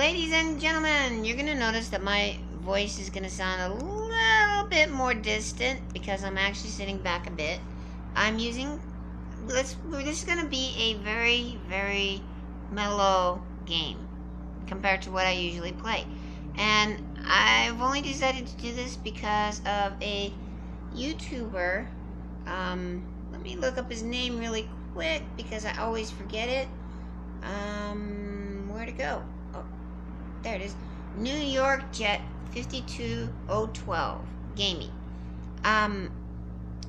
Ladies and gentlemen, you're gonna notice that my voice is gonna sound a little bit more distant because I'm actually sitting back a bit. I'm using this is gonna be a very, very mellow game compared to what I usually play. And I've only decided to do this because of a YouTuber. Let me look up his name really quick because I always forget it. Where'd it go? Oh, there it is. New York Jet 52012 Gaming.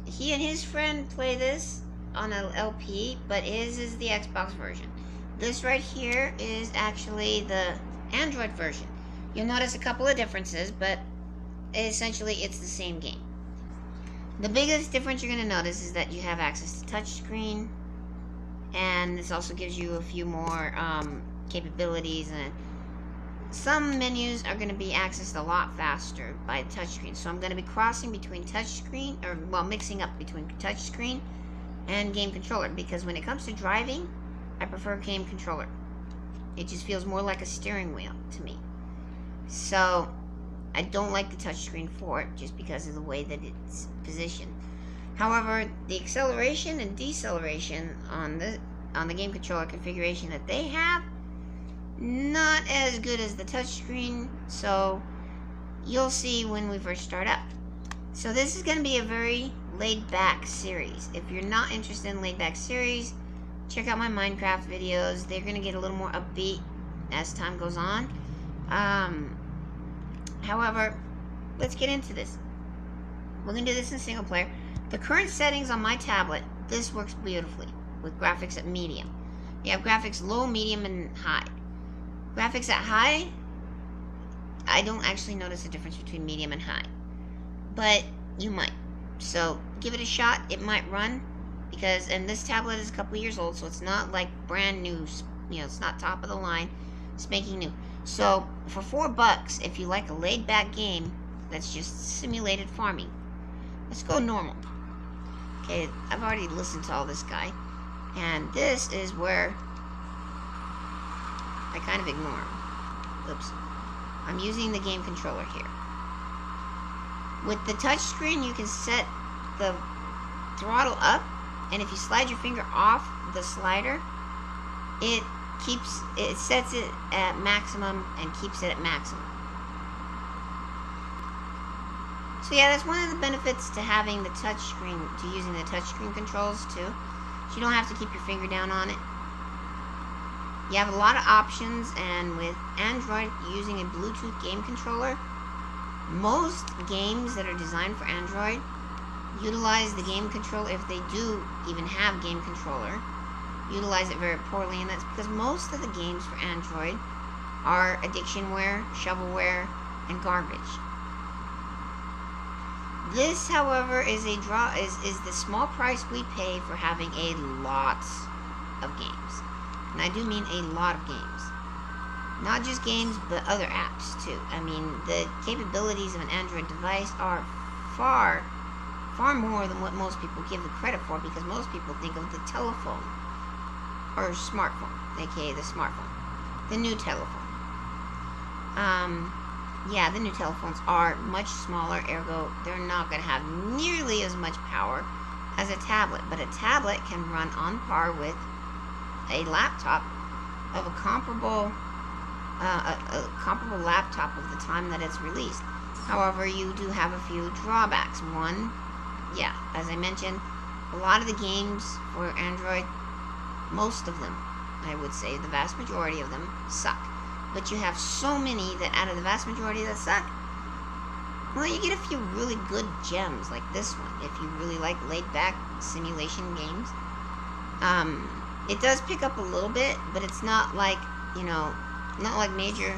He and his friend play this on an LP, but his is the Xbox version. This right here is actually the Android version. You'll notice a couple of differences, but essentially it's the same game. The biggest difference you're going to notice is that you have access to touchscreen, and this also gives you a few more capabilities, and some menus are going to be accessed a lot faster by touchscreen. So I'm going to be crossing between touchscreen, or well, mixing up between touchscreen and game controller, because when it comes to driving, I prefer game controller. It just feels more like a steering wheel to me. So I don't like the touchscreen for it just because of the way that it's positioned. However, the acceleration and deceleration on the game controller configuration that they have, not as good as the touchscreen, so you'll see when we first start up. So this is going to be a very laid-back series. If you're not interested in laid-back series, check out my Minecraft videos. They're going to get a little more upbeat as time goes on. However, let's get into this. We're going to do this in single player. The current settings on my tablet, this works beautifully with graphics at medium. You have graphics low, medium, and high. Graphics at high, I don't actually notice a difference between medium and high, but you might. So give it a shot. It might run, because, and this tablet is a couple years old, so it's not like brand new, it's not top of the line, spanking new. So for $4, if you like a laid back game that's just simulated farming, let's go normal. Okay, I've already listened to all this guy, and this is where I kind of ignore him. Oops. I'm using the game controller here. With the touch screen, you can set the throttle up, and if you slide your finger off the slider, it sets it at maximum and keeps it at maximum. So yeah, that's one of the benefits to having the touch screen, to using the touch screen controls too. So you don't have to keep your finger down on it. You have a lot of options, and with Android using a Bluetooth game controller, most games that are designed for Android utilize the game controller. If they do even have game controller, utilize it very poorly, and that's because most of the games for Android are addictionware, shovelware, and garbage. This, however, is the small price we pay for having a lot of games. And I do mean a lot of games. Not just games, but other apps too. I mean, the capabilities of an Android device are far, far more than what most people give the credit for, because most people think of the telephone or smartphone, aka the smartphone, the new telephone. Yeah, the new telephones are much smaller, ergo they're not going to have nearly as much power as a tablet, but a tablet can run on par with a laptop of a comparable laptop of the time that it's released. However, you do have a few drawbacks. One, yeah, as I mentioned, a lot of the games for Android, most of them, I would say the vast majority of them, suck. But you have so many that out of the vast majority that suck, well, you get a few really good gems like this one if you really like laid-back simulation games. It does pick up a little bit, but it's not like, not like major,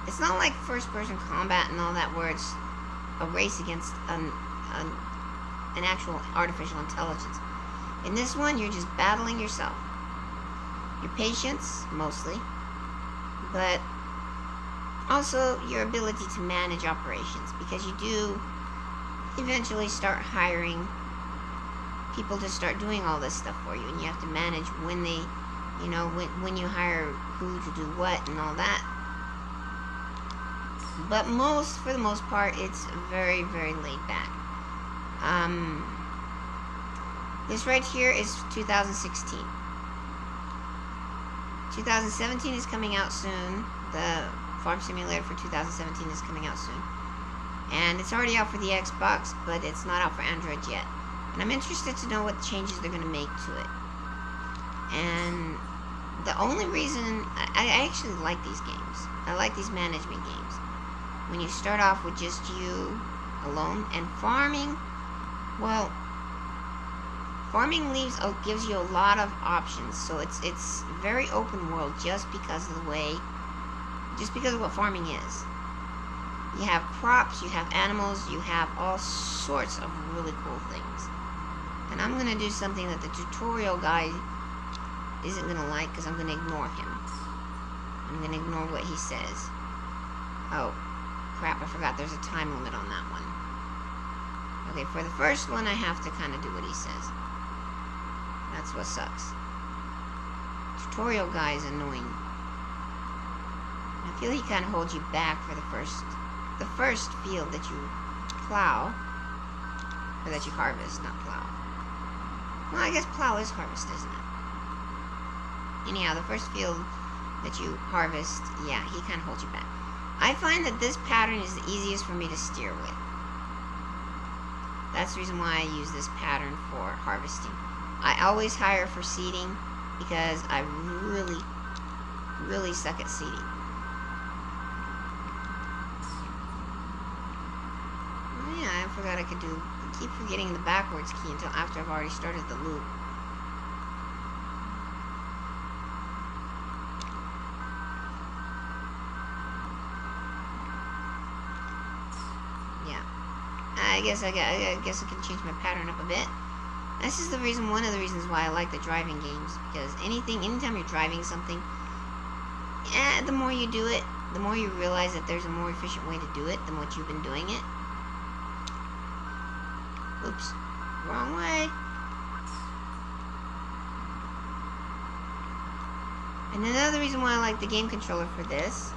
it's not like first-person combat and all that where it's a race against an actual artificial intelligence. In this one, you're just battling yourself. Your patience, mostly, but also your ability to manage operations, because you do eventually start hiring people to start doing all this stuff for you, and you have to manage when they You know, when you hire who to do what and all that. But for the most part, it's very, very laid back. This right here is 2016. 2017 is coming out soon. The Farm Simulator for 2017 is coming out soon. And it's already out for the Xbox, but it's not out for Android yet. And I'm interested to know what changes they're going to make to it. And the only reason... I actually like these games. I like these management games. When you start off with just you alone. And farming... Well... Farming gives you a lot of options. So it's very open world just because of the way... Just because of what farming is. You have crops, you have animals, you have all sorts of really cool things. And I'm going to do something that the tutorial guy isn't going to like because I'm going to ignore him. I'm going to ignore what he says. Oh, crap, I forgot there's a time limit on that one. Okay, for the first one I have to kind of do what he says. That's what sucks. Tutorial guy is annoying. I feel he kind of holds you back for the first field that you plow, or that you harvest, not plow. Well, I guess plow is harvest, isn't it? Anyhow, the first field that you harvest, yeah, he kind of holds you back. I find that this pattern is the easiest for me to steer with. That's the reason why I use this pattern for harvesting. I always hire for seeding because I really, really suck at seeding. I forgot I could do... I keep forgetting the backwards key until after I've already started the loop. Yeah. I guess I can change my pattern up a bit. This is one of the reasons why I like the driving games, because anytime you're driving something, the more you do it, the more you realize that there's a more efficient way to do it than what you've been doing it. Oops, wrong way. And another reason why I like the game controller for this,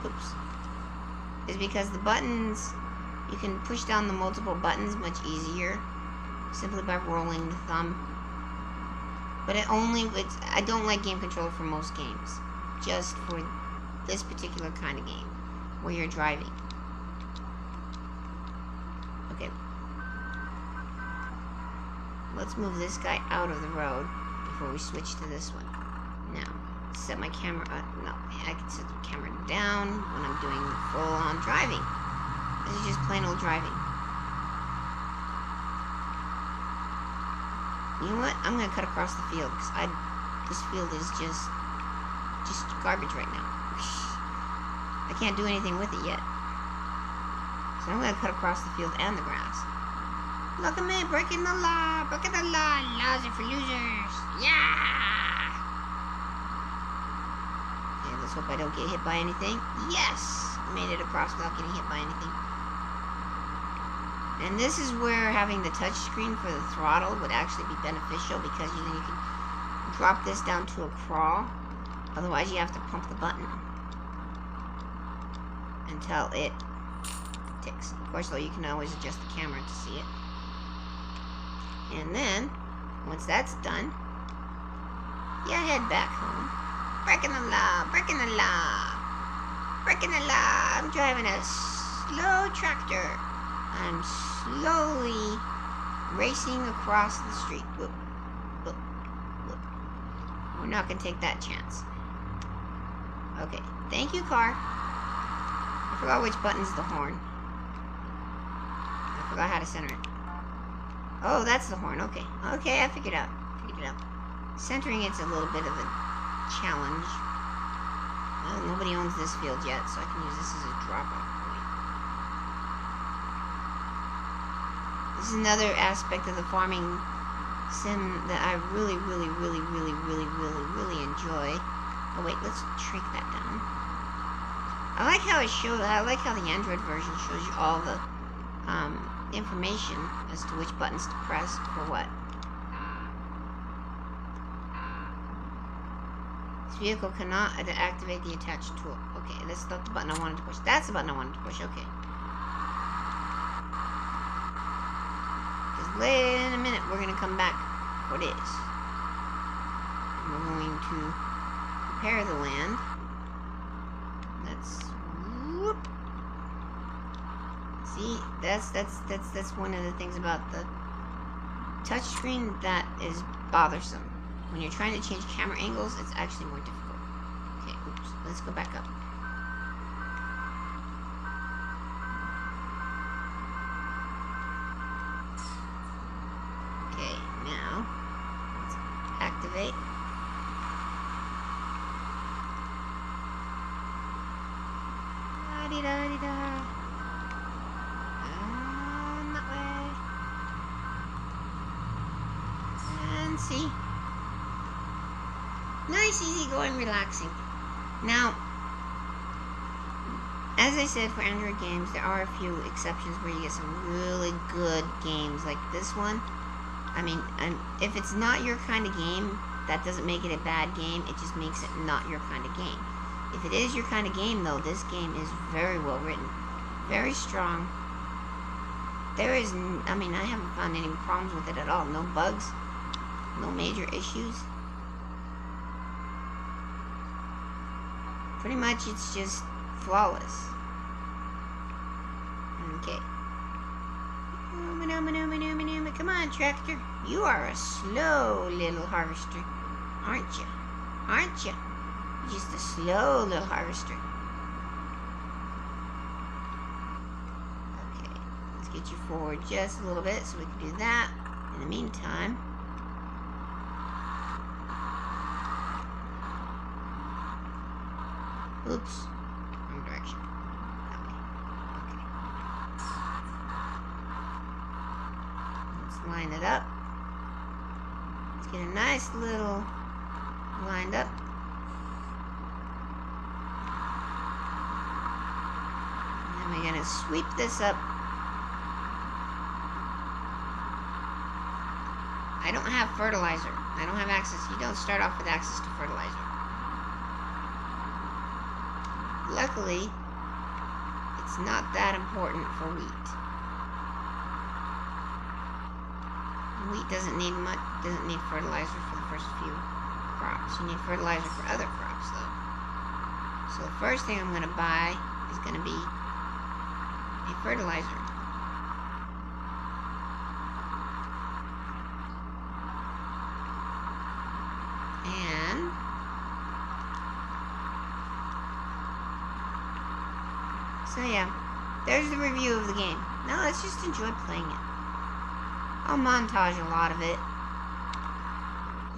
oops, is because the buttons, you can push down the multiple buttons much easier, simply by rolling the thumb. But I don't like game controller for most games, just for this particular kind of game, where you're driving. Okay. Let's move this guy out of the road before we switch to this one. Now, set my camera up. No, I can set the camera down when I'm doing full-on driving. This is just plain old driving. You know what? I'm gonna cut across the field because this field is just garbage right now. I can't do anything with it yet. So I'm going to cut across the field and the grass. Look at me, breaking the law, laws are for losers. Yeah! Okay, let's hope I don't get hit by anything. Yes! Made it across without getting hit by anything. And this is where having the touch screen for the throttle would actually be beneficial, because then you can drop this down to a crawl. Otherwise you have to pump the button until it ticks. Of course, though, you can always adjust the camera to see it. And then, once that's done, you head back home. Breaking the law, breaking the law, breaking the law. I'm driving a slow tractor. I'm slowly racing across the street. Whoop, whoop, whoop. We're not going to take that chance. Okay, thank you, car. I forgot which button's the horn. I forgot how to center it. Oh, that's the horn. Okay. Okay, I figured it out. Centering it's a little bit of a challenge. Well, nobody owns this field yet, so I can use this as a drop-off point. This is another aspect of the farming sim that I really enjoy. Oh wait, let's shrink that down. I like how the Android version shows you all the information as to which buttons to press for what. vehicle cannot activate the attached tool. Okay, that's not the button I wanted to push. That's the button I wanted to push. Okay. Because later in a minute, we're going to come back for this. And we're going to prepare the land. Let's... Whoop. See, that's one of the things about the touchscreen that is bothersome. When you're trying to change camera angles, it's actually more difficult. Okay, oops. Let's go back up. Okay, now let's activate. La-di-da-di-da. That way. And see. Nice, easy going, relaxing. Now, as I said, for Android games, there are a few exceptions where you get some really good games, like this one. I mean, if it's not your kind of game, that doesn't make it a bad game. It just makes it not your kind of game. If it is your kind of game, though, this game is very well written, very strong. There is, I mean, I haven't found any problems with it at all. No bugs, no major issues. Pretty much, it's just flawless. Okay. Come on, tractor. You are a slow little harvester, aren't you? Aren't you? You're just a slow little harvester. Okay, let's get you forward just a little bit so we can do that. In the meantime, oops, wrong direction. That way. Okay. Let's line it up. Let's get a nice little lined up. And then we're gonna sweep this up. I don't have fertilizer. I don't have access. You don't start off with access to fertilizer. Luckily, it's not that important for wheat. Wheat doesn't need much, doesn't need fertilizer for the first few crops. You need fertilizer for other crops, though. So the first thing I'm going to buy is going to be a fertilizer. And so yeah, there's the review of the game. Now let's just enjoy playing it. I'll montage a lot of it,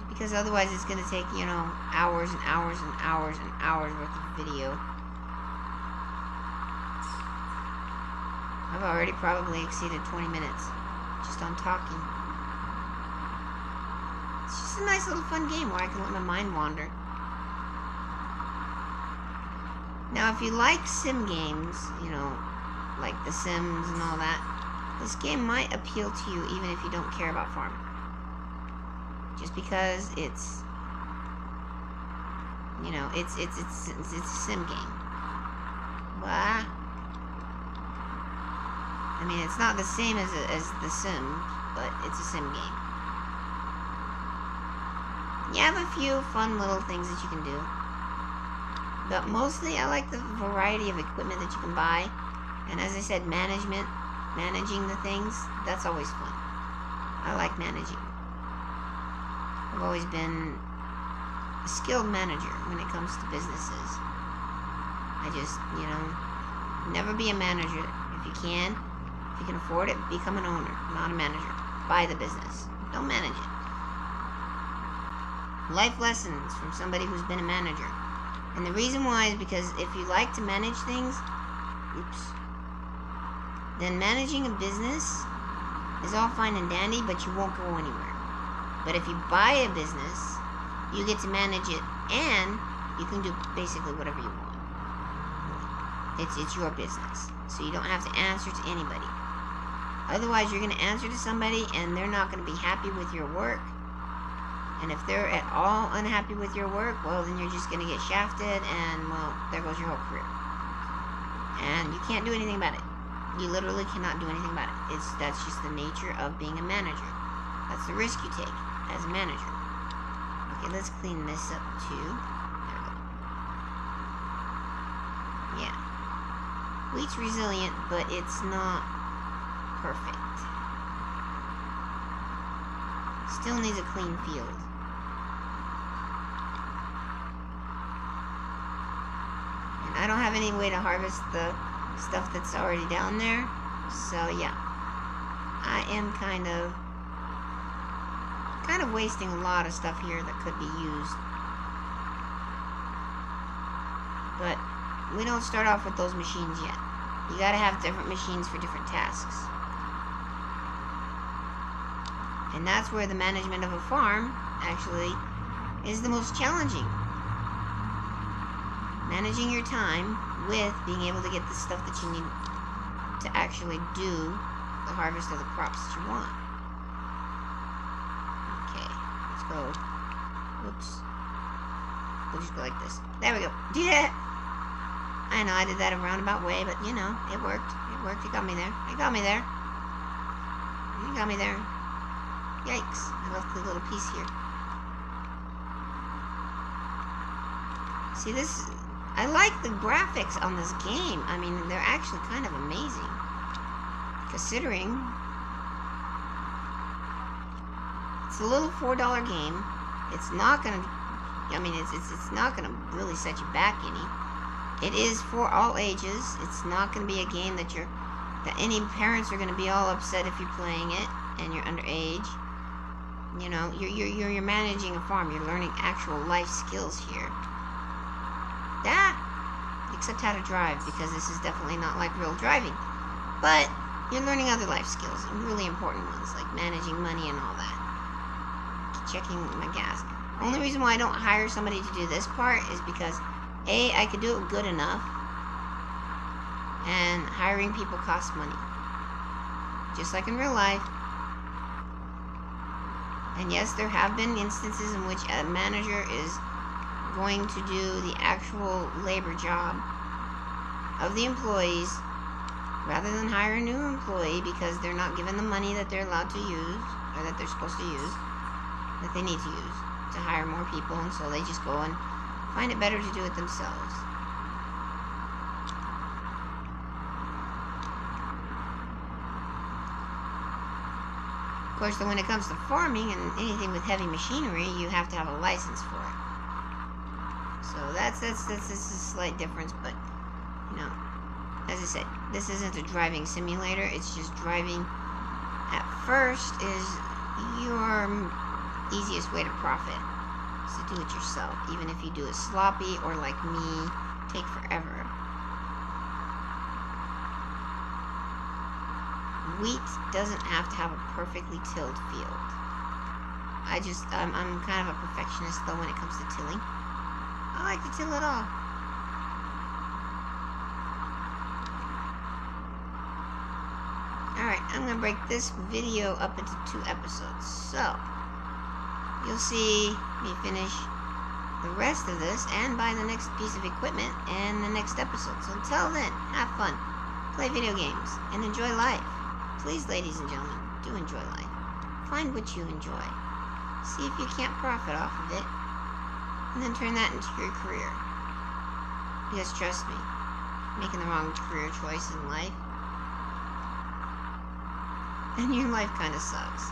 because otherwise it's going to take, you know, hours and hours and hours and hours worth of video. I've already probably exceeded 20 minutes just on talking. It's just a nice little fun game where I can let my mind wander. Now, if you like sim games, you know, like The Sims and all that, this game might appeal to you even if you don't care about farming. Just because it's, you know, it's a sim game. Well, I mean, it's not the same as The Sims, but it's a sim game. You have a few fun little things that you can do. But mostly, I like the variety of equipment that you can buy. And as I said, managing the things, that's always fun. I like managing. I've always been a skilled manager when it comes to businesses. I just, you know, never be a manager. If you can afford it, become an owner, not a manager. Buy the business. Don't manage it. Life lessons from somebody who's been a manager. And the reason why is because if you like to manage things, then managing a business is all fine and dandy, but you won't go anywhere. But if you buy a business, you get to manage it, and you can do basically whatever you want. It's your business, so you don't have to answer to anybody. Otherwise, you're going to answer to somebody, and they're not going to be happy with your work. And if they're at all unhappy with your work, well, then you're just going to get shafted, and, well, there goes your whole career. And you can't do anything about it. You literally cannot do anything about it. That's just the nature of being a manager. That's the risk you take as a manager. Okay, let's clean this up, too. There we go. Yeah. Wheat's resilient, but it's not perfect. Still needs a clean field. And I don't have any way to harvest the stuff that's already down there. So yeah. I am kind of wasting a lot of stuff here that could be used. But we don't start off with those machines yet. You gotta have different machines for different tasks. And that's where the management of a farm actually is the most challenging. Managing your time with being able to get the stuff that you need to actually do the harvest of the crops that you want. Okay, let's go. Whoops. We'll just go like this. There we go. Do that! I know I did that a roundabout way, but you know, it worked. It worked. It got me there. It got me there. It got me there. Yikes. I left the little piece here. See, this... I like the graphics on this game. I mean, they're actually kind of amazing. Considering... It's a little $4 game. It's not gonna... I mean, it's not gonna really set you back any. It is for all ages. It's not gonna be a game that any parents are gonna be all upset if you're playing it and you're underage. You know, you're managing a farm. You're learning actual life skills here. Except how to drive, because this is definitely not like real driving. But you're learning other life skills, and really important ones, like managing money and all that. Checking my gas. Only reason why I don't hire somebody to do this part is because, A, I could do it good enough, and hiring people costs money. Just like in real life. And yes, there have been instances in which a manager is going to do the actual labor job of the employees rather than hire a new employee because they're not given the money that they're allowed to use, or that they're supposed to use, that they need to use to hire more people, and so they just go and find it better to do it themselves. Of course, when it comes to farming and anything with heavy machinery, you have to have a license for it. So that's a slight difference, but you know, as I said, this isn't a driving simulator. It's just driving. At first is your easiest way to profit, is to do it yourself, even if you do it sloppy or like me, take forever. Wheat doesn't have to have a perfectly tilled field. I'm kind of a perfectionist though when it comes to tilling. I like to till it all. Alright, I'm going to break this video up into 2 episodes. So, you'll see me finish the rest of this and buy the next piece of equipment in the next episode. So until then, have fun, play video games, and enjoy life. Please, ladies and gentlemen, do enjoy life. Find what you enjoy. See if you can't profit off of it. And then turn that into your career. Because trust me, making the wrong career choice in life, and your life kind of sucks.